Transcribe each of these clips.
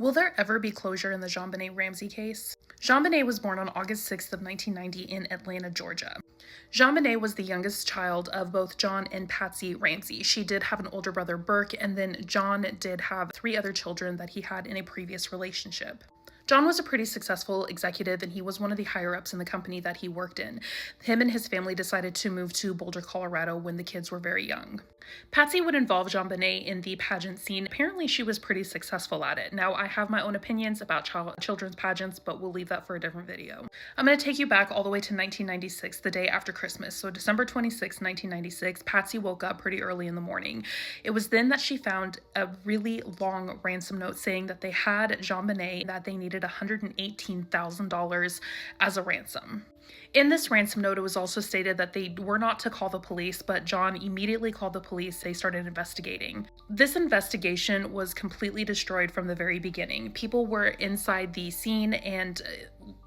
Will there ever be closure in the JonBenét Ramsey case? JonBenét was born on August 6th of 1990 in Atlanta, Georgia. JonBenét was the youngest child of both John and Patsy Ramsey. She did have an older brother, Burke, and then John did have three other children that he had in a previous relationship. John was a pretty successful executive, and he was one of the higher-ups in the company that he worked in. Him and his family decided to move to Boulder, Colorado when the kids were very young. Patsy would involve JonBenét in the pageant scene. Apparently, she was pretty successful at it. Now, I have my own opinions about children's pageants, but we'll leave that for a different video. I'm going to take you back all the way to 1996, the day after Christmas. So December 26, 1996, Patsy woke up pretty early in the morning. It was then that she found a really long ransom note saying that they had JonBenét, that they needed $118,000 as a ransom. In this ransom note, it was also stated that they were not to call the police, but John immediately called the police. They started investigating. This investigation was completely destroyed from the very beginning. People were inside the scene, and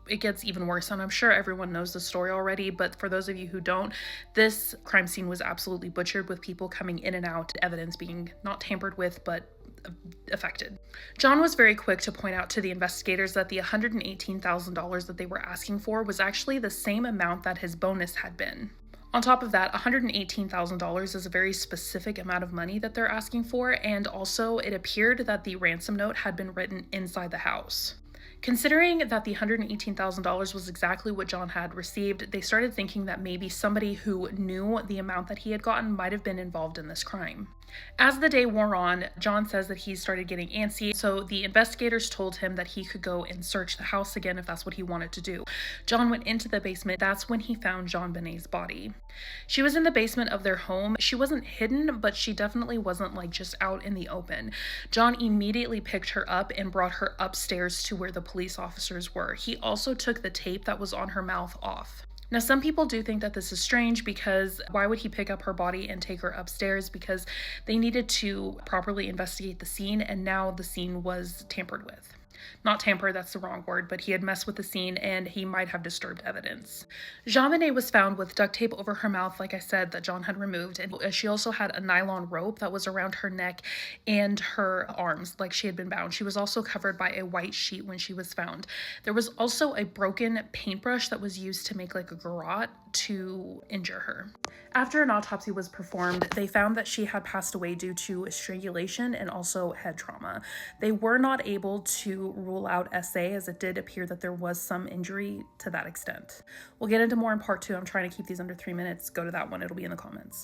it gets even worse, and I'm sure everyone knows the story already, but for those of you who don't, this crime scene was absolutely butchered, with people coming in and out, evidence being not tampered with, but affected. John was very quick to point out to the investigators that the $118,000 that they were asking for was actually the same amount that his bonus had been. On top of that, $118,000 is a very specific amount of money that they're asking for, and also it appeared that the ransom note had been written inside the house. Considering that the $118,000 was exactly what John had received, they started thinking that maybe somebody who knew the amount that he had gotten might have been involved in this crime. As the day wore on, John says that he started getting antsy, so the investigators told him that he could go and search the house again if that's what he wanted to do. John went into the basement. That's when he found JonBenét's body. She was in the basement of their home. She wasn't hidden, but she definitely wasn't like just out in the open. John immediately picked her up and brought her upstairs to where the police officers were. He also took the tape that was on her mouth off. Now, some people do think that this is strange, because why would he pick up her body and take her upstairs? Because they needed to properly investigate the scene, and now the scene was tampered with. Not tampered, that's the wrong word, but he had messed with the scene and he might have disturbed evidence. JonBenét was found with duct tape over her mouth, like I said, that John had removed, and she also had a nylon rope that was around her neck and her arms, like she had been bound. She was also covered by a white sheet when she was found. There was also a broken paintbrush that was used to make like a garrote to injure her. After an autopsy was performed, they found that she had passed away due to strangulation and also head trauma. They were not able to rule out SA, as it did appear that there was some injury to that extent. We'll get into more in part 2. I'm trying to keep these under 3 minutes. Go to that one. It'll be in the comments.